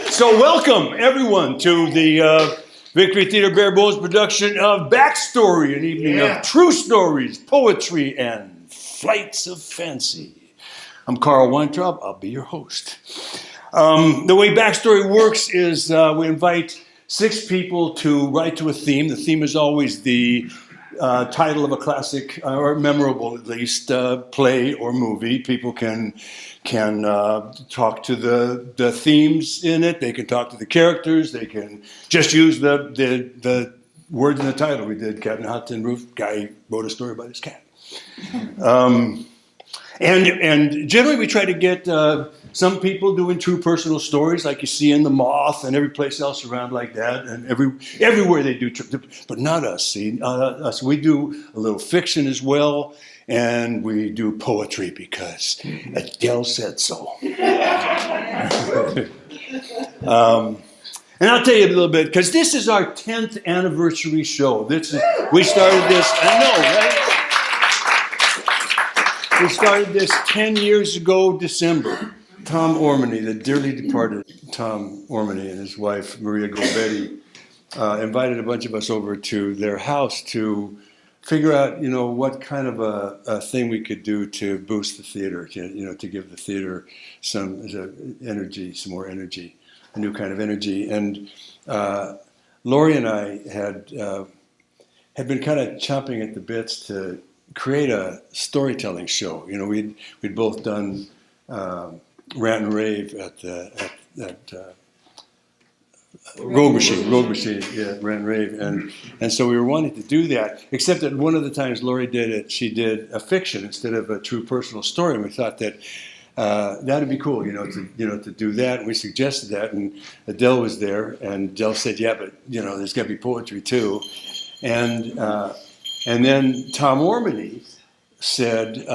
So welcome, everyone, to the Victory Theater Bare Bones production of Backstory, an evening of true stories, poetry, and flights of fancy. I'm Carl Weintraub. I'll be your host. The way Backstory works is we invite 6 people to write to a theme. The theme is always the title of a classic, or memorable at least, play or movie. People can talk to the themes in it. They can talk to the characters. They can just use the words in the title. We did Cat in a Hot Tin Roof. Guy wrote a story about his cat. And generally we try to get some people doing true personal stories like you see in The Moth and every place else around like that, and everywhere they do, but not us. See, us, we do a little fiction as well, and we do poetry because Adele said so. And I'll tell you a little bit, because this is our 10th anniversary show. We started this, I know, right? We started this 10 years ago, December. Tom Ormany, the dearly departed Tom Ormany, and his wife, Maria Golbetti, invited a bunch of us over to their house to figure out, what kind of a thing we could do to boost the theater, to give the theater some energy, some more energy, a new kind of energy. And Laurie and I had been kind of chomping at the bits to create a storytelling show. We'd both done Rant and Rave at Rogue Machine, yeah, Rant and Rave, and so we were wanting to do that. Except that one of the times Laurie did it, she did a fiction instead of a true personal story, and we thought that that'd be cool, to do that. And we suggested that, and Adele was there, and Adele said, "Yeah, but there's got to be poetry too," and then Tom Ormany said,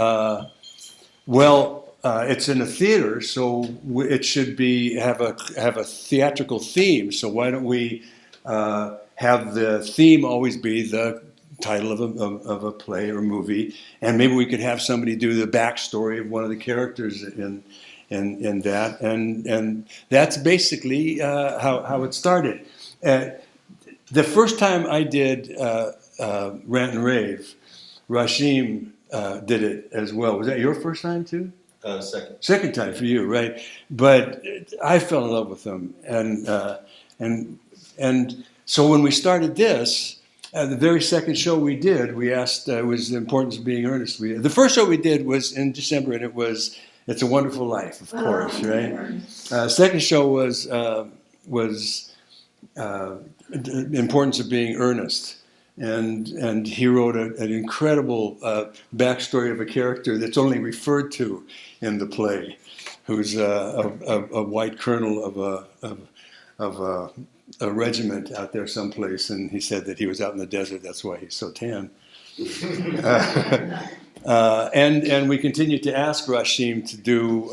"Well, it's in a theater, so it should have a theatrical theme. So why don't we have the theme always be the title of a play or movie, and maybe we could have somebody do the backstory of one of the characters in that, and that's basically how it started." The first time I did Rant and Rave, Rashim did it as well. Was that your first time too? Second. Second time for you, right? But I fell in love with them, and so when we started this, the very second show we did, we asked it was the importance of being earnest. The first show we did was in December, and it was It's a Wonderful Life, of course, right? Second show was the importance of being earnest. And he wrote an incredible backstory of a character that's only referred to in the play, who's a white colonel of a regiment out there someplace, and he said that he was out in the desert. That's why he's so tan. And we continue to ask Rashim to do.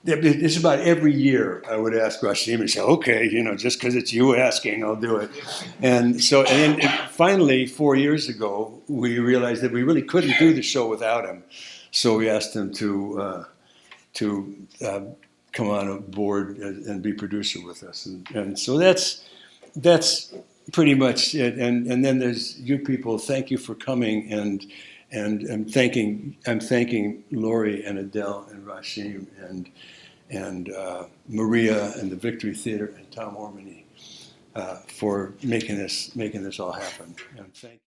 It's about every year I would ask Rashim and say, "Okay, just because it's you asking, I'll do it." And then finally, 4 years ago, we realized that we really couldn't do the show without him. So we asked him to come on board and be producer with us. And so that's pretty much it. And then there's you people. Thank you for coming, and I'm thanking Laurie and Adele and Rashim and Maria and the Victory Theater and Tom Ormany for making this all happen. And thank